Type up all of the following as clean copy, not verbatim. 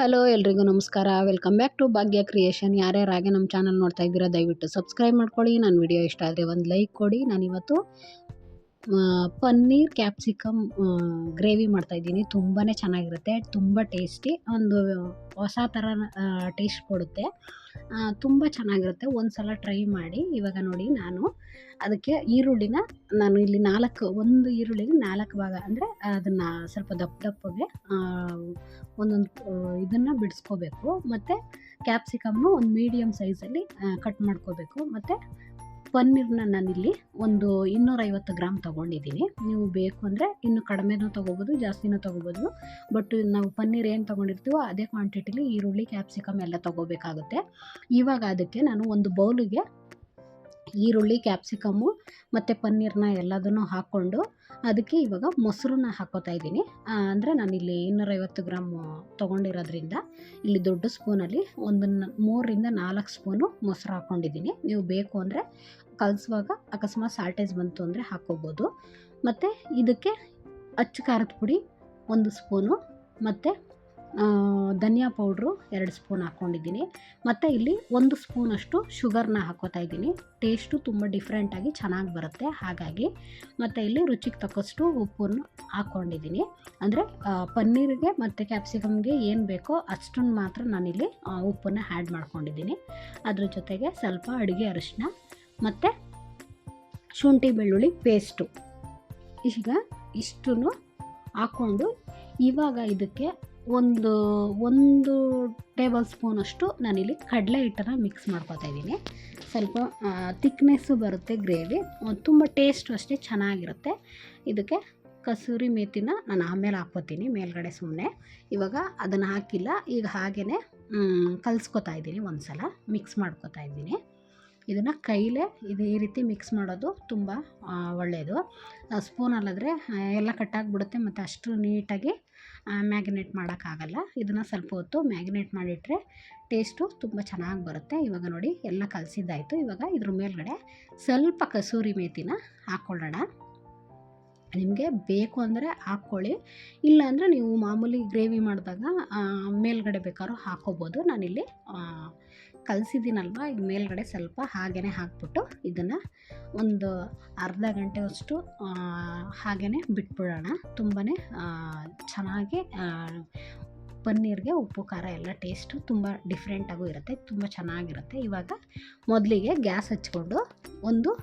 Hello ಎಲ್ರಿಗೂ ನಮಸ್ಕಾರ. Welcome back to Bhagya creation. ಯಾರ್ಯಾರಾಗೆ ನಮ್ಮ ಚಾನಲ್ ನೋಡ್ತಾ ಇದ್ದೀರಾ ದಯವಿಟ್ಟು ಸಬ್ಸ್ಕ್ರೈಬ್ ಮಾಡ್ಕೊಳ್ಳಿ. ನನ್ನ ವಿಡಿಯೋ ಇಷ್ಟ ಆದರೆ ಒಂದು ಲೈಕ್ ಕೊಡಿ. ನಾನಿವತ್ತು ಪನ್ನೀರ್ ಕ್ಯಾಪ್ಸಿಕಮ್ ಗ್ರೇವಿ ಮಾಡ್ತಾಯಿದ್ದೀನಿ. ತುಂಬಾ ಚೆನ್ನಾಗಿರುತ್ತೆ, ತುಂಬ ಟೇಸ್ಟಿ, ಒಂದು ಹೊಸ ಥರ ಟೇಸ್ಟ್ ಕೊಡುತ್ತೆ. ತುಂಬ ಚೆನ್ನಾಗಿರುತ್ತೆ, ಒಂದು ಸಲ ಟ್ರೈ ಮಾಡಿ. ಇವಾಗ ನೋಡಿ, ನಾನು ಅದಕ್ಕೆ ಈರುಳ್ಳಿನ ನಾನು ಇಲ್ಲಿ ಒಂದು ಈರುಳ್ಳಿಗೆ 4 ಭಾಗ, ಅಂದರೆ ಅದನ್ನು ಸ್ವಲ್ಪ ದಪ್ಪಗೆ ಒಂದೊಂದು ಇದನ್ನು ಬಿಡಿಸ್ಕೋಬೇಕು. ಮತ್ತು ಕ್ಯಾಪ್ಸಿಕಮ್ನು ಒಂದು ಮೀಡಿಯಮ್ ಸೈಜಲ್ಲಿ ಕಟ್ ಮಾಡ್ಕೋಬೇಕು. ಮತ್ತು ಪನ್ನೀರನ್ನ ನಾನಿಲ್ಲಿ ಒಂದು 250 ಗ್ರಾಮ್ ತೊಗೊಂಡಿದ್ದೀನಿ. ನೀವು ಬೇಕು ಅಂದರೆ ಇನ್ನೂ ಕಡಿಮೆನೂ ತೊಗೋಬೋದು, ಜಾಸ್ತಿನೂ ತೊಗೋಬೋದು. ಬಟ್ ನಾವು ಪನ್ನೀರ್ ಏನು ತೊಗೊಂಡಿರ್ತೀವೋ ಅದೇ ಕ್ವಾಂಟಿಟಿಲಿ ಈರುಳ್ಳಿ, ಕ್ಯಾಪ್ಸಿಕಮ್ ಎಲ್ಲ ತೊಗೋಬೇಕಾಗುತ್ತೆ. ಇವಾಗ ಅದಕ್ಕೆ ನಾನು ಒಂದು ಬೌಲಿಗೆ ಈರುಳ್ಳಿ, ಕ್ಯಾಪ್ಸಿಕಮ್ಮು ಮತ್ತು ಪನ್ನೀರನ್ನ ಎಲ್ಲದನ್ನು ಹಾಕ್ಕೊಂಡು ಅದಕ್ಕೆ ಇವಾಗ ಮೊಸರನ್ನ ಹಾಕ್ಕೋತಾ ಇದ್ದೀನಿ. ಅಂದರೆ ನಾನಿಲ್ಲಿ 250 ಗ್ರಾಮ್ ತೊಗೊಂಡಿರೋದ್ರಿಂದ ಇಲ್ಲಿ ದೊಡ್ಡ ಸ್ಪೂನಲ್ಲಿ ಒಂದು 3ರಿಂದ 4 ಸ್ಪೂನು ಮೊಸರು ಹಾಕ್ಕೊಂಡಿದ್ದೀನಿ. ನೀವು ಬೇಕು ಅಂದರೆ ಕಲಿಸುವಾಗ ಅಕಸ್ಮಾತ್ ಸಾಲ್ಟೇಜ್ ಬಂತು ಅಂದರೆ ಹಾಕ್ಕೋಬೋದು. ಮತ್ತು ಇದಕ್ಕೆ ಅಚ್ಚ ಖಾರದ ಪುಡಿ 1 ಸ್ಪೂನು, ಮತ್ತು ಧನಿಯಾ ಪೌಡ್ರು 2 ಸ್ಪೂನ್ ಹಾಕ್ಕೊಂಡಿದ್ದೀನಿ. ಮತ್ತು ಇಲ್ಲಿ 1 ಸ್ಪೂನಷ್ಟು ಶುಗರ್ನ ಹಾಕ್ಕೋತಾ ಇದ್ದೀನಿ. ಟೇಸ್ಟು ತುಂಬ ಡಿಫ್ರೆಂಟಾಗಿ ಚೆನ್ನಾಗಿ ಬರುತ್ತೆ ಹಾಗಾಗಿ. ಮತ್ತು ಇಲ್ಲಿ ರುಚಿಗೆ ತಕ್ಕಷ್ಟು ಉಪ್ಪನ್ನು ಹಾಕ್ಕೊಂಡಿದ್ದೀನಿ. ಅಂದರೆ ಪನ್ನೀರಿಗೆ ಮತ್ತು ಕ್ಯಾಪ್ಸಿಕಮ್ಗೆ ಏನು ಬೇಕೋ ಅಷ್ಟನ್ನು ಮಾತ್ರ ನಾನಿಲ್ಲಿ ಉಪ್ಪನ್ನು ಆ್ಯಡ್ ಮಾಡ್ಕೊಂಡಿದ್ದೀನಿ. ಅದ್ರ ಜೊತೆಗೆ ಸ್ವಲ್ಪ ಅಡುಗೆ ಅರಿಶಿನ ಮತ್ತು ಶುಂಠಿ ಬೆಳ್ಳುಳ್ಳಿ ಪೇಸ್ಟು, ಈಗ ಇಷ್ಟನ್ನು ಹಾಕ್ಕೊಂಡು ಇವಾಗ ಇದಕ್ಕೆ ಒಂದು ಟೇಬಲ್ ಸ್ಪೂನಷ್ಟು ನಾನಿಲ್ಲಿ ಕಡಲೆ ಹಿಟ್ಟನ್ನು ಮಿಕ್ಸ್ ಮಾಡ್ಕೊತಾ ಇದ್ದೀನಿ. ಸ್ವಲ್ಪ ತಿಕ್ನೆಸ್ಸು ಬರುತ್ತೆ ಗ್ರೇವಿ, ತುಂಬ ಟೇಸ್ಟು ಅಷ್ಟೇ ಚೆನ್ನಾಗಿರುತ್ತೆ. ಇದಕ್ಕೆ ಕಸೂರಿ ಮೇಥಿನ ನಾನು ಆಮೇಲೆ ಹಾಕ್ಕೋತೀನಿ ಮೇಲ್ಗಡೆ ಸುಮ್ಮನೆ. ಇವಾಗ ಅದನ್ನು ಹಾಕಿಲ್ಲ, ಈಗ ಹಾಗೇ ಕಲಿಸ್ಕೊತಾ ಇದ್ದೀನಿ. ಒಂದು ಸಲ ಮಿಕ್ಸ್ ಮಾಡ್ಕೊತಾ ಇದ್ದೀನಿ. ಇದನ್ನು ಕೈಲೇ ಈ ರೀತಿ ಮಿಕ್ಸ್ ಮಾಡೋದು ತುಂಬ ಒಳ್ಳೆಯದು. ಸ್ಪೂನಲ್ಲಾದರೆ ಎಲ್ಲ ಕಟ್ಟಾಗಿಬಿಡುತ್ತೆ ಮತ್ತು ಅಷ್ಟು ನೀಟಾಗಿ ಮ್ಯಾಗ್ನೇಟ್ ಮಾಡೋಕ್ಕಾಗಲ್ಲ. ಇದನ್ನು ಸ್ವಲ್ಪ ಹೊತ್ತು ಮ್ಯಾಗ್ನೇಟ್ ಮಾಡಿಟ್ರೆ ಟೇಸ್ಟು ತುಂಬ ಚೆನ್ನಾಗಿ ಬರುತ್ತೆ. ಇವಾಗ ನೋಡಿ, ಎಲ್ಲ ಕಲಸಿದ್ದಾಯಿತು. ಇವಾಗ ಇದ್ರ ಮೇಲ್ಗಡೆ ಸ್ವಲ್ಪ ಕಸೂರಿ ಮೇಥಿನ ಹಾಕ್ಕೊಳ್ಳೋಣ. ನಿಮಗೆ ಬೇಕು ಅಂದರೆ ಹಾಕ್ಕೊಳ್ಳಿ, ಇಲ್ಲಾಂದರೆ ನೀವು ಮಾಮೂಲಿ ಗ್ರೇವಿ ಮಾಡಿದಾಗ ಮೇಲ್ಗಡೆ ಬೇಕಾದ್ರೂ ಹಾಕ್ಕೋಬೋದು. ನಾನಿಲ್ಲಿ ಕಲಸಿದ್ದೀನಲ್ವ, ಈಗ ಮೇಲ್ಗಡೆ ಸ್ವಲ್ಪ ಹಾಗೇ ಹಾಕ್ಬಿಟ್ಟು ಇದನ್ನು ಒಂದು ಅರ್ಧ ಗಂಟೆಯಷ್ಟು ಹಾಗೇ ಬಿಟ್ಬಿಡೋಣ. ತುಂಬಾ ಚೆನ್ನಾಗಿ ಪನ್ನೀರ್ಗೆ ಉಪ್ಪು ಖಾರ ಎಲ್ಲ ಟೇಸ್ಟು ತುಂಬ ಡಿಫ್ರೆಂಟಾಗೂ ಇರುತ್ತೆ, ತುಂಬ ಚೆನ್ನಾಗಿರುತ್ತೆ. ಇವಾಗ ಮೊದಲಿಗೆ ಗ್ಯಾಸ್ ಹಚ್ಕೊಂಡು ಒಂದು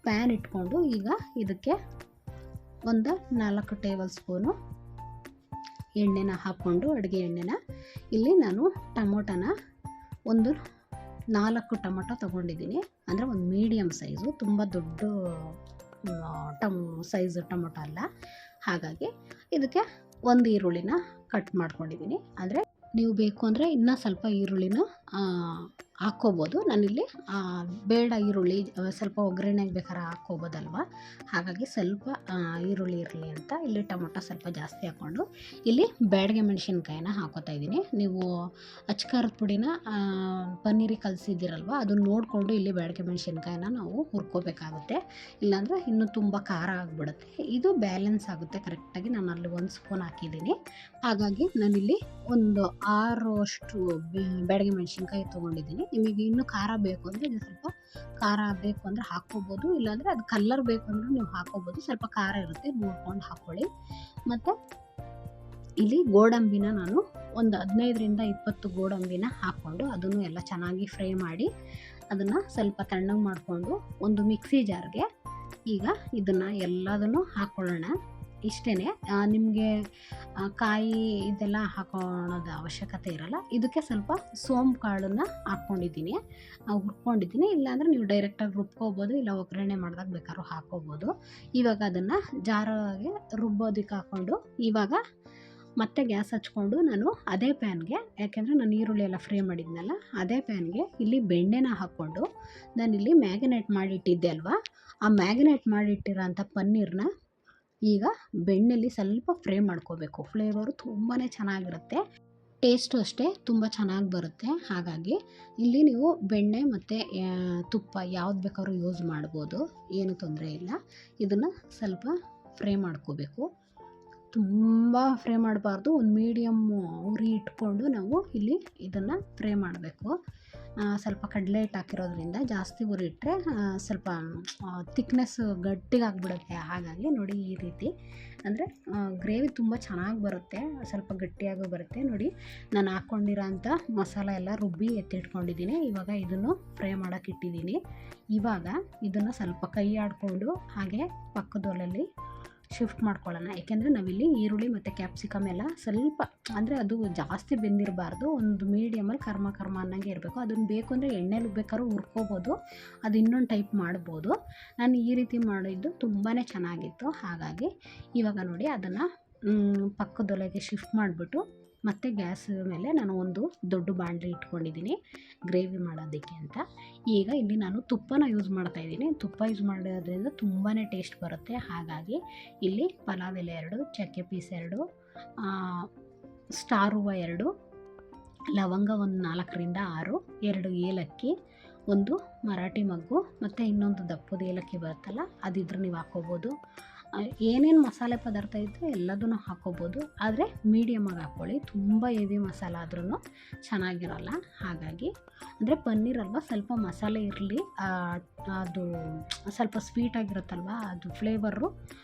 ಪ್ಯಾನ್ ಇಟ್ಕೊಂಡು ಈಗ ಇದಕ್ಕೆ ಒಂದು 4 ಟೇಬಲ್ ಸ್ಪೂನು ಎಣ್ಣೆನ ಹಾಕ್ಕೊಂಡು, ಅಡುಗೆ ಎಣ್ಣೆನ, ಇಲ್ಲಿ ನಾನು ಟೊಮೊಟೊನ ಒಂದು 4 ಟೊಮೊಟೊ ತೊಗೊಂಡಿದ್ದೀನಿ. ಅಂದರೆ ಒಂದು ಮೀಡಿಯಮ್ ಸೈಜು, ತುಂಬ ದೊಡ್ಡ ಸೈಜು ಟೊಮೊಟೊ ಅಲ್ಲ. ಹಾಗಾಗಿ ಇದಕ್ಕೆ ಒಂದು ಈರುಳ್ಳಿನ ಕಟ್ ಮಾಡ್ಕೊಂಡಿದ್ದೀನಿ. ಅಂದರೆ ನೀವು ಬೇಕು ಅಂದರೆ ಇನ್ನೂ ಸ್ವಲ್ಪ ಈರುಳ್ಳಿನ ಹಾಕ್ಕೋಬೋದು. ನಾನಿಲ್ಲಿ ಬೇಡ ಈರುಳ್ಳಿ, ಸ್ವಲ್ಪ ಒಗ್ಗರಣೆಗೆ ಬೇಕಾದ್ರೆ ಹಾಕ್ಕೋಬೋದಲ್ವ, ಹಾಗಾಗಿ ಸ್ವಲ್ಪ ಈರುಳ್ಳಿ ಇರಲಿ ಅಂತ ಇಲ್ಲಿ ಟೊಮೊಟೊ ಸ್ವಲ್ಪ ಜಾಸ್ತಿ ಹಾಕ್ಕೊಂಡು ಇಲ್ಲಿ ಬ್ಯಾಡಗೆ ಮೆಣಸಿನ್ಕಾಯಿನ ಹಾಕ್ಕೋತಾ ಇದ್ದೀನಿ. ನೀವು ಅಚ್ಚ ಖಾರದ ಪುಡಿನ ಪನ್ನೀರಿಗೆ ಕಲಸಿದ್ದೀರಲ್ವ, ಅದನ್ನು ನೋಡಿಕೊಂಡು ಇಲ್ಲಿ ಬ್ಯಾಡಗೆ ಮೆಣಸಿನ್ಕಾಯಿನ ನಾವು ಹುರ್ಕೋಬೇಕಾಗುತ್ತೆ, ಇಲ್ಲಾಂದರೆ ಇನ್ನೂ ತುಂಬ ಖಾರ ಆಗಿಬಿಡುತ್ತೆ. ಇದು ಬ್ಯಾಲೆನ್ಸ್ ಆಗುತ್ತೆ ಕರೆಕ್ಟಾಗಿ. ನಾನು ಅಲ್ಲಿ 1 ಸ್ಪೂನ್ ಹಾಕಿದ್ದೀನಿ. ಹಾಗಾಗಿ ನಾನಿಲ್ಲಿ ಒಂದು 6 ಅಷ್ಟು ಬ್ಯಾಡಗೆ ಮೆಣಸಿನ್ಕಾಯಿ ತೊಗೊಂಡಿದ್ದೀನಿ. ನಿಮಗೆ ಇನ್ನೂ ಖಾರ ಬೇಕು ಅಂದರೆ ಇದು ಸ್ವಲ್ಪ ಖಾರ ಬೇಕು ಅಂದರೆ ಹಾಕ್ಕೋಬೋದು, ಇಲ್ಲಾಂದರೆ ಅದು ಕಲ್ಲರ್ ಬೇಕು ಅಂದರೆ ನೀವು ಹಾಕ್ಕೋಬೋದು. ಸ್ವಲ್ಪ ಖಾರ ಇರುತ್ತೆ, ನೋಡ್ಕೊಂಡು ಹಾಕ್ಕೊಳ್ಳಿ. ಮತ್ತು ಇಲ್ಲಿ ಗೋಡಂಬಿನ ನಾನು ಒಂದು 15ರಿಂದ 20 ಗೋಡಂಬಿನ ಹಾಕ್ಕೊಂಡು ಅದನ್ನು ಎಲ್ಲ ಚೆನ್ನಾಗಿ ಫ್ರೈ ಮಾಡಿ ಅದನ್ನು ಸ್ವಲ್ಪ ತಣ್ಣಗೆ ಮಾಡಿಕೊಂಡು ಒಂದು ಮಿಕ್ಸಿ ಜಾರ್ಗೆ ಈಗ ಇದನ್ನು ಎಲ್ಲದನ್ನು ಹಾಕ್ಕೊಳ್ಳೋಣ. ಇಷ್ಟೇ, ನಿಮಗೆ ಕಾಯಿ ಇದೆಲ್ಲ ಹಾಕೋಳೋದು ಅವಶ್ಯಕತೆ ಇರಲ್ಲ. ಇದಕ್ಕೆ ಸ್ವಲ್ಪ ಸೋಂಪು ಕಾಳನ್ನು ಹಾಕ್ಕೊಂಡಿದ್ದೀನಿ, ಹುರ್ಕೊಂಡಿದ್ದೀನಿ. ಇಲ್ಲಾಂದರೆ ನೀವು ಡೈರೆಕ್ಟಾಗಿ ರುಬ್ಕೋಬೋದು, ಇಲ್ಲ ಒಗ್ಗರಣೆ ಮಾಡಿದಾಗ ಬೇಕಾದ್ರೂ ಹಾಕ್ಕೋಬೋದು. ಇವಾಗ ಅದನ್ನು ಜಾರಿಗೆ ರುಬ್ಬೋದಕ್ಕೆ ಹಾಕ್ಕೊಂಡು ಇವಾಗ ಮತ್ತೆ ಗ್ಯಾಸ್ ಹಚ್ಕೊಂಡು ನಾನು ಅದೇ ಪ್ಯಾನ್ಗೆ, ಯಾಕೆಂದರೆ ನಾನು ಈರುಳ್ಳಿ ಎಲ್ಲ ಫ್ರೈ ಮಾಡಿದ್ನಲ್ಲ, ಅದೇ ಪ್ಯಾನ್ಗೆ ಇಲ್ಲಿ ಬೆಣ್ಣೆನ ಹಾಕ್ಕೊಂಡು ನಾನಿಲ್ಲಿ ಮ್ಯಾಗ್ನೇಟ್ ಮಾಡಿಟ್ಟಿದ್ದೆ ಅಲ್ವಾ, ಆ ಮ್ಯಾಗ್ನೇಟ್ ಮಾಡಿಟ್ಟಿರೋಂಥ ಪನ್ನೀರನ್ನ ಈಗ ಬೆಣ್ಣೆಲಿ ಸ್ವಲ್ಪ ಫ್ರೈ ಮಾಡ್ಕೋಬೇಕು. ಫ್ಲೇವರು ತುಂಬಾ ಚೆನ್ನಾಗಿರುತ್ತೆ, ಟೇಸ್ಟು ಅಷ್ಟೇ ತುಂಬ ಚೆನ್ನಾಗಿ ಬರುತ್ತೆ. ಹಾಗಾಗಿ ಇಲ್ಲಿ ನೀವು ಬೆಣ್ಣೆ ಮತ್ತು ತುಪ್ಪ ಯಾವ್ದು ಬೇಕಾದ್ರೂ ಯೂಸ್ ಮಾಡ್ಬೋದು, ಏನು ತೊಂದರೆ ಇಲ್ಲ. ಇದನ್ನು ಸ್ವಲ್ಪ ಫ್ರೈ ಮಾಡ್ಕೋಬೇಕು. ತುಂಬ ಫ್ರೈ ಮಾಡಬಾರ್ದು. ಒಂದು ಮೀಡಿಯಮ್ ಉರಿ ಇಟ್ಕೊಂಡು ನಾವು ಇಲ್ಲಿ ಇದನ್ನು ಫ್ರೈ ಮಾಡಬೇಕು. ಸ್ವಲ್ಪ ಕಡಲೆ ಹಿಟ್ಟು ಹಾಕಿರೋದ್ರಿಂದ ಜಾಸ್ತಿ ಉರಿ ಇಟ್ಟರೆ ಸ್ವಲ್ಪ ತಿಕ್ನೆಸ್ ಗಟ್ಟಿಗಾಗ್ಬಿಡುತ್ತೆ. ಹಾಗಾಗಿ ನೋಡಿ ಈ ರೀತಿ ಅಂದರೆ ಗ್ರೇವಿ ತುಂಬ ಚೆನ್ನಾಗಿ ಬರುತ್ತೆ, ಸ್ವಲ್ಪ ಗಟ್ಟಿಯಾಗೂ ಬರುತ್ತೆ. ನೋಡಿ ನಾನು ಹಾಕ್ಕೊಂಡಿರೋ ಅಂಥ ಮಸಾಲ ಎಲ್ಲ ರುಬ್ಬಿ ಎತ್ತಿಟ್ಕೊಂಡಿದ್ದೀನಿ. ಇವಾಗ ಇದನ್ನು ಫ್ರೈ ಮಾಡೋಕೆ ಇಟ್ಟಿದ್ದೀನಿ. ಇವಾಗ ಇದನ್ನು ಸ್ವಲ್ಪ ಕೈ ಆಡಿಕೊಂಡು ಹಾಗೆ ಪಕ್ಕದ ಒಲೆಯಲ್ಲಿ ಶಿಫ್ಟ್ ಮಾಡ್ಕೊಳ್ಳೋಣ. ಏಕೆಂದರೆ ನಾವಿಲ್ಲಿ ಈರುಳ್ಳಿ ಮತ್ತು ಕ್ಯಾಪ್ಸಿಕಮ್ ಎಲ್ಲ ಸ್ವಲ್ಪ ಅಂದರೆ ಅದು ಜಾಸ್ತಿ ಬೆಂದಿರಬಾರ್ದು, ಒಂದು ಮೀಡಿಯಮಲ್ಲಿ ಕರ್ಮ ಅನ್ನಂಗೆ ಇರಬೇಕು. ಅದನ್ನು ಬೇಕು ಅಂದರೆ ಎಣ್ಣೆಲಿ ಬೇಕಾದ್ರೂ ಹುರ್ಕೋಬೋದು, ಅದು ಇನ್ನೊಂದು ಟೈಪ್ ಮಾಡ್ಬೋದು. ನಾನು ಈ ರೀತಿ ಮಾಡಿದ್ದು ತುಂಬಾ ಚೆನ್ನಾಗಿತ್ತು. ಹಾಗಾಗಿ ಇವಾಗ ನೋಡಿ ಅದನ್ನು ಪಕ್ಕದೊಲೆಗೆ ಶಿಫ್ಟ್ ಮಾಡಿಬಿಟ್ಟು ಮತ್ತು ಗ್ಯಾಸ್ ಮೇಲೆ ನಾನು ಒಂದು ದೊಡ್ಡ ಬಾಣಲಿ ಇಟ್ಕೊಂಡಿದ್ದೀನಿ ಗ್ರೇವಿ ಮಾಡೋದಕ್ಕೆ ಅಂತ. ಈಗ ಇಲ್ಲಿ ನಾನು ತುಪ್ಪನ ಯೂಸ್ ಮಾಡ್ತಾಯಿದ್ದೀನಿ. ತುಪ್ಪ ಯೂಸ್ ಮಾಡೋದ್ರಿಂದ ತುಂಬಾ ಟೇಸ್ಟ್ ಬರುತ್ತೆ. ಹಾಗಾಗಿ ಇಲ್ಲಿ ಪಲಾವ್ ಎಲೆ 2, ಚಕ್ಕೆ ಪೀಸ್ 2, ಸ್ಟಾರ್ ಹೂವು 2, ಲವಂಗ ಒಂದು 4ರಿಂದ 6, 2 ಏಲಕ್ಕಿ, ಒಂದು ಮರಾಠಿ ಮಗ್ಗು ಮತ್ತು ಇನ್ನೊಂದು ದಪ್ಪದ ಏಲಕ್ಕಿ ಬರುತ್ತಲ್ಲ ಅದಿದ್ರೆ ನೀವು ಹಾಕ್ಕೋಬೋದು. ಏನೇನು ಮಸಾಲೆ ಪದಾರ್ಥ ಇದ್ದರೆ ಎಲ್ಲದನ್ನು ಹಾಕ್ಕೋಬೋದು, ಆದರೆ ಮೀಡಿಯಮಾಗಿ ಹಾಕ್ಕೊಳ್ಳಿ. ತುಂಬ ಹೆವಿ ಮಸಾಲ ಆದ್ರೂ ಚೆನ್ನಾಗಿರಲ್ಲ. ಹಾಗಾಗಿ ಅಂದರೆ ಪನ್ನೀರ್ ಅಲ್ವ, ಸ್ವಲ್ಪ ಮಸಾಲೆ ಇರಲಿ, ಅದು ಸ್ವಲ್ಪ ಸ್ವೀಟಾಗಿರುತ್ತಲ್ವ, ಅದು ಫ್ಲೇವರು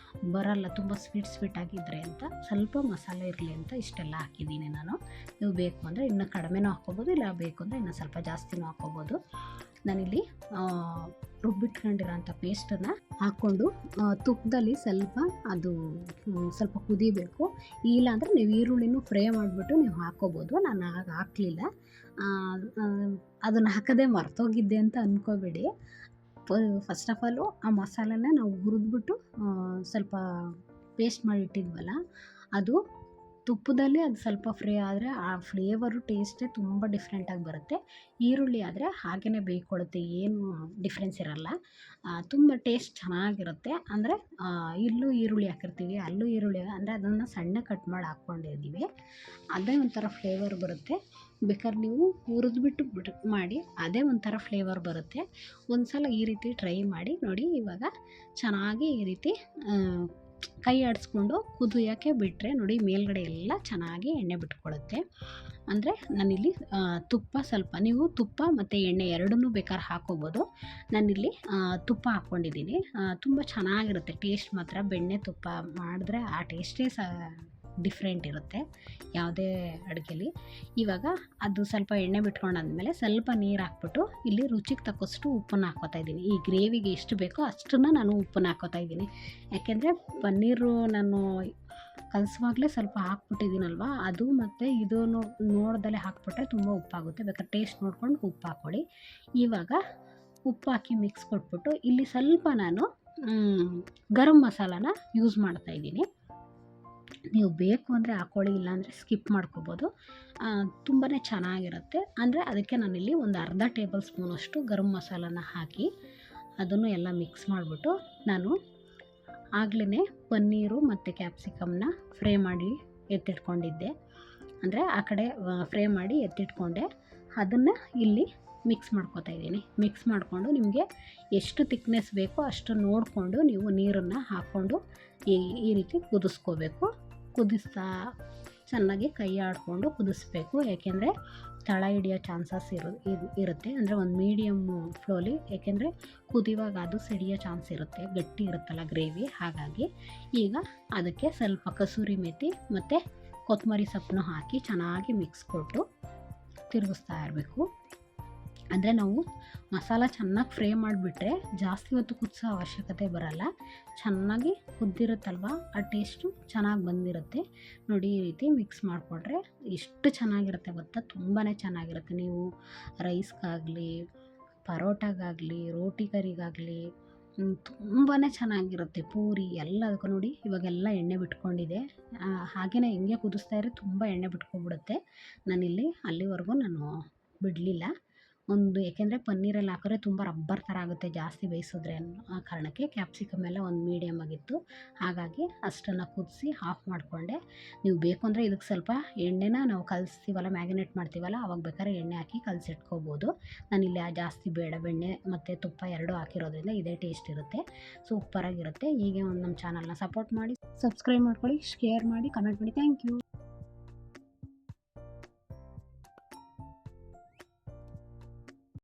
ಬರಲ್ಲ ತುಂಬ ಸ್ವೀಟ್ ಆಗಿದ್ದರೆ ಅಂತ ಸ್ವಲ್ಪ ಮಸಾಲೆ ಇರಲಿ ಅಂತ ಇಷ್ಟೆಲ್ಲ ಹಾಕಿದ್ದೀನಿ ನಾನು. ನೀವು ಬೇಕು ಅಂದರೆ ಇನ್ನೂ ಕಡಿಮೆನೂ ಹಾಕ್ಕೋಬೋದು, ಇಲ್ಲ ಬೇಕು ಅಂದರೆ ಇನ್ನೂ ಸ್ವಲ್ಪ ಜಾಸ್ತಿನೂ ಹಾಕ್ಕೋಬೋದು. ನಾನಿಲ್ಲಿ ರುಬ್ಬಿಟ್ಕೊಂಡಿರೋಂಥ ಪೇಸ್ಟನ್ನು ಹಾಕ್ಕೊಂಡು ತುಪ್ಪದಲ್ಲಿ ಸ್ವಲ್ಪ ಅದು ಸ್ವಲ್ಪ ಕುದಿಬೇಕು. ಇಲ್ಲಾಂದರೆ ನೀವು ಈರುಳ್ಳಿನೂ ಫ್ರೈ ಮಾಡಿಬಿಟ್ಟು ನೀವು ಹಾಕ್ಕೋಬೋದು. ನಾನು ಆಗ ಹಾಕಲಿಲ್ಲ, ಅದನ್ನು ಹಾಕೋದೇ ಮರ್ತೋಗಿದ್ದೆ ಅಂತ ಅಂದ್ಕೋಬೇಡಿ. ಫಸ್ಟ್ ಆಫ್ ಆಲು ಆ ಮಸಾಲೆನ ನಾವು ಹುರಿದ್ಬಿಟ್ಟು ಸ್ವಲ್ಪ ಪೇಸ್ಟ್ ಮಾಡಿಟ್ಟಿದ್ವಲ್ಲ, ಅದು ತುಪ್ಪದಲ್ಲಿ ಅದು ಸ್ವಲ್ಪ ಫ್ರೈ ಆದರೆ ಆ ಫ್ಲೇವರು ಟೇಸ್ಟೇ ತುಂಬ ಡಿಫ್ರೆಂಟಾಗಿ ಬರುತ್ತೆ. ಈರುಳ್ಳಿ ಆದರೆ ಹಾಗೇ ಬೇಯ್ಕೊಳ್ಳುತ್ತೆ, ಏನು ಡಿಫ್ರೆನ್ಸ್ ಇರಲ್ಲ, ತುಂಬ ಟೇಸ್ಟ್ ಚೆನ್ನಾಗಿರುತ್ತೆ. ಅಂದರೆ ಇಲ್ಲೂ ಈರುಳ್ಳಿ ಹಾಕಿರ್ತೀವಿ, ಅಲ್ಲೂ ಈರುಳ್ಳಿ ಅಂದರೆ ಅದನ್ನು ಸಣ್ಣ ಕಟ್ ಮಾಡಿ ಹಾಕ್ಕೊಂಡಿದ್ದೀವಿ, ಅದೇ ಒಂಥರ ಫ್ಲೇವರ್ ಬರುತ್ತೆ. ಬೇಕಾದ್ರೆ ನೀವು ಹುರಿದ್ಬಿಟ್ಟು ಮಾಡಿ, ಅದೇ ಒಂಥರ ಫ್ಲೇವರ್ ಬರುತ್ತೆ. ಒಂದು ಸಲ ಈ ರೀತಿ ಟ್ರೈ ಮಾಡಿ ನೋಡಿ. ಇವಾಗ ಚೆನ್ನಾಗಿ ಈ ರೀತಿ ಕೈ ಆಡಿಸ್ಕೊಂಡು ಕುದಿಯೋಕ್ಕೆ ಬಿಟ್ಟರೆ ನೋಡಿ ಮೇಲ್ಗಡೆ ಎಲ್ಲ ಚೆನ್ನಾಗಿ ಎಣ್ಣೆ ಬಿಟ್ಕೊಳ್ಳುತ್ತೆ. ಅಂದರೆ ನಾನಿಲ್ಲಿ ತುಪ್ಪ ಸ್ವಲ್ಪ, ನೀವು ತುಪ್ಪ ಮತ್ತು ಎಣ್ಣೆ ಎರಡನ್ನೂ ಬೇಕಾದ್ರೆ ಹಾಕ್ಕೋಬೋದು. ನಾನಿಲ್ಲಿ ತುಪ್ಪ ಹಾಕ್ಕೊಂಡಿದ್ದೀನಿ. ತುಂಬ ಚೆನ್ನಾಗಿರುತ್ತೆ ಟೇಸ್ಟ್ ಮಾತ್ರ. ಬೆಣ್ಣೆ ತುಪ್ಪ ಮಾಡಿದ್ರೆ ಆ ಟೇಸ್ಟೇ ಡಿಫ್ರೆಂಟ್ ಇರುತ್ತೆ ಯಾವುದೇ ಅಡುಗೆಲಿ. ಇವಾಗ ಅದು ಸ್ವಲ್ಪ ಎಣ್ಣೆ ಬಿಟ್ಕೊಂಡಾದ್ಮೇಲೆ ಸ್ವಲ್ಪ ನೀರು ಹಾಕ್ಬಿಟ್ಟು ಇಲ್ಲಿ ರುಚಿಗೆ ತಕ್ಕಷ್ಟು ಉಪ್ಪನ್ನು ಹಾಕ್ಕೋತಾ ಇದ್ದೀನಿ. ಈ ಗ್ರೇವಿಗೆ ಎಷ್ಟು ಬೇಕೋ ಅಷ್ಟನ್ನು ನಾನು ಉಪ್ಪನ್ನು ಹಾಕ್ಕೋತಾ ಇದ್ದೀನಿ. ಯಾಕೆಂದರೆ ಪನ್ನೀರು ನಾನು ಕಲಸುವಾಗಲೇ ಸ್ವಲ್ಪ ಹಾಕ್ಬಿಟ್ಟಿದ್ದೀನಲ್ವ, ಅದು ಮತ್ತು ಇದೂ ನೋಡ್ದಲೇ ಹಾಕ್ಬಿಟ್ರೆ ತುಂಬ ಉಪ್ಪಾಗುತ್ತೆ. ಬೇಕಾದ್ರೆ ಟೇಸ್ಟ್ ನೋಡ್ಕೊಂಡು ಉಪ್ಪು ಹಾಕ್ಕೊಳ್ಳಿ. ಇವಾಗ ಉಪ್ಪು ಹಾಕಿ ಮಿಕ್ಸ್ ಕೊಟ್ಬಿಟ್ಟು ಇಲ್ಲಿ ಸ್ವಲ್ಪ ನಾನು ಗರಂ ಮಸಾಲಾನ ಯೂಸ್ ಮಾಡ್ತಾಯಿದ್ದೀನಿ. ನೀವು ಬೇಕು ಅಂದರೆ ಹಾಕ್ಕೊಳ್ಳಿ, ಇಲ್ಲಾಂದರೆ ಸ್ಕಿಪ್ ಮಾಡ್ಕೋಬೋದು. ತುಂಬಾ ಚೆನ್ನಾಗಿರುತ್ತೆ. ಅಂದರೆ ಅದಕ್ಕೆ ನಾನಿಲ್ಲಿ ಒಂದು ಅರ್ಧ ಟೇಬಲ್ ಸ್ಪೂನಷ್ಟು ಗರಂ ಮಸಾಲಾನ ಹಾಕಿ ಅದನ್ನು ಎಲ್ಲ ಮಿಕ್ಸ್ ಮಾಡಿಬಿಟ್ಟು ನಾನು ಆಗಲೇ ಪನ್ನೀರು ಮತ್ತು ಕ್ಯಾಪ್ಸಿಕಮ್ನ ಫ್ರೈ ಮಾಡಿ ಎತ್ತಿಟ್ಕೊಂಡಿದ್ದೆ. ಅಂದರೆ ಆ ಕಡೆ ಫ್ರೈ ಮಾಡಿ ಎತ್ತಿಟ್ಕೊಂಡೆ, ಅದನ್ನು ಇಲ್ಲಿ ಮಿಕ್ಸ್ ಮಾಡ್ಕೊತಾ ಇದ್ದೀನಿ. ಮಿಕ್ಸ್ ಮಾಡಿಕೊಂಡು ನಿಮಗೆ ಎಷ್ಟು ತಿಕ್ನೆಸ್ ಬೇಕೋ ಅಷ್ಟು ನೋಡಿಕೊಂಡು ನೀವು ನೀರನ್ನು ಹಾಕ್ಕೊಂಡು ಈ ರೀತಿ ಕುದಿಸ್ಕೋಬೇಕು. ಕುದಿಸ್ತಾ ಚೆನ್ನಾಗಿ ಕೈ ಆಡಿಕೊಂಡು ಕುದಿಸ್ಬೇಕು. ಯಾಕೆಂದರೆ ತಳ ಹಿಡಿಯೋ ಚಾನ್ಸಸ್ ಇರುತ್ತೆ. ಅಂದರೆ ಒಂದು ಮೀಡಿಯಮ್ ಫ್ಲೋಲಿ, ಏಕೆಂದರೆ ಕುದಿಯುವಾಗ ಅದು ಸಿಡಿಯೋ ಚಾನ್ಸ್ ಇರುತ್ತೆ, ಗಟ್ಟಿ ಇರುತ್ತಲ್ಲ ಗ್ರೇವಿ. ಹಾಗಾಗಿ ಈಗ ಅದಕ್ಕೆ ಸ್ವಲ್ಪ ಕಸೂರಿ ಮೇಥಿ ಮತ್ತು ಕೊತ್ತಂಬರಿ ಸೊಪ್ಪನ್ನು ಹಾಕಿ ಚೆನ್ನಾಗಿ ಮಿಕ್ಸ್ ಕೊಟ್ಟು ತಿರುಗಿಸ್ತಾ ಇರಬೇಕು. ಅಂದರೆ ನಾವು ಮಸಾಲ ಚೆನ್ನಾಗಿ ಫ್ರೈ ಮಾಡಿಬಿಟ್ರೆ ಜಾಸ್ತಿ ಹೊತ್ತು ಕುದಿಸೋ ಅವಶ್ಯಕತೆ ಬರಲ್ಲ. ಚೆನ್ನಾಗಿ ಕುದ್ದಿರುತ್ತಲ್ವ, ಆ ಟೇಸ್ಟು ಚೆನ್ನಾಗಿ ಬಂದಿರುತ್ತೆ. ನೋಡಿ ಈ ರೀತಿ ಮಿಕ್ಸ್ ಮಾಡಿಕೊಟ್ರೆ ಎಷ್ಟು ಚೆನ್ನಾಗಿರುತ್ತೆ ಗೊತ್ತಾ, ತುಂಬಾ ಚೆನ್ನಾಗಿರುತ್ತೆ. ನೀವು ರೈಸ್ಗಾಗಲಿ, ಪರೋಟಾಗಾಗಲಿ, ರೋಟಿ ಕರಿಗಾಗಲಿ ತುಂಬಾ ಚೆನ್ನಾಗಿರುತ್ತೆ. ಪೂರಿ ಎಲ್ಲದಕ್ಕೂ ನೋಡಿ ಇವಾಗೆಲ್ಲ ಎಣ್ಣೆ ಬಿಟ್ಕೊಂಡಿದೆ. ಹಾಗೆಯೇ ಹಿಂಗೆ ಕುದಿಸ್ತಾ ಇದ್ರೆ ತುಂಬ ಎಣ್ಣೆ ಬಿಟ್ಕೊಬಿಡುತ್ತೆ. ನಾನಿಲ್ಲಿ ಅಲ್ಲಿವರೆಗೂ ನಾನು ಬಿಡಲಿಲ್ಲ. ಏಕೆಂದರೆ ಪನ್ನೀರಲ್ಲಿ ಹಾಕಿದ್ರೆ ತುಂಬ ರಬ್ಬರ್ ಥರ ಆಗುತ್ತೆ ಜಾಸ್ತಿ ಬೇಯಿಸಿದ್ರೆ ಅನ್ನೋ ಆ ಕಾರಣಕ್ಕೆ ಕ್ಯಾಪ್ಸಿಕಮ್ ಎಲ್ಲ ಒಂದು ಮೀಡಿಯಮ್ ಆಗಿತ್ತು. ಹಾಗಾಗಿ ಅಷ್ಟನ್ನು ಕುದಿಸಿ ಆಫ್ ಮಾಡಿಕೊಂಡೆ. ನೀವು ಬೇಕು ಅಂದರೆ ಇದಕ್ಕೆ ಸ್ವಲ್ಪ ಎಣ್ಣೆನ ನಾವು ಕಲಿಸ್ತೀವಲ್ಲ, ಮ್ಯಾಗಿನೇಟ್ ಮಾಡ್ತೀವಲ್ಲ, ಅವಾಗ ಬೇಕಾದ್ರೆ ಎಣ್ಣೆ ಹಾಕಿ ಕಲಸಿಟ್ಕೋಬೋದು. ನಾನಿಲ್ಲಿ ಜಾಸ್ತಿ ಬೇಡ, ಬೆಣ್ಣೆ ಮತ್ತು ತುಪ್ಪ ಎರಡೂ ಹಾಕಿರೋದ್ರಿಂದ ಇದೇ ಟೇಸ್ಟ್ ಇರುತ್ತೆ, ಸೂಪರಾಗಿರುತ್ತೆ. ಹೀಗೆ ಒಂದು ನಮ್ಮ ಚಾನಲ್ನ ಸಪೋರ್ಟ್ ಮಾಡಿ, ಸಬ್ಸ್ಕ್ರೈಬ್ ಮಾಡ್ಕೊಳ್ಳಿ, ಶೇರ್ ಮಾಡಿ, ಕಮೆಂಟ್ ಮಾಡಿ. Thank you.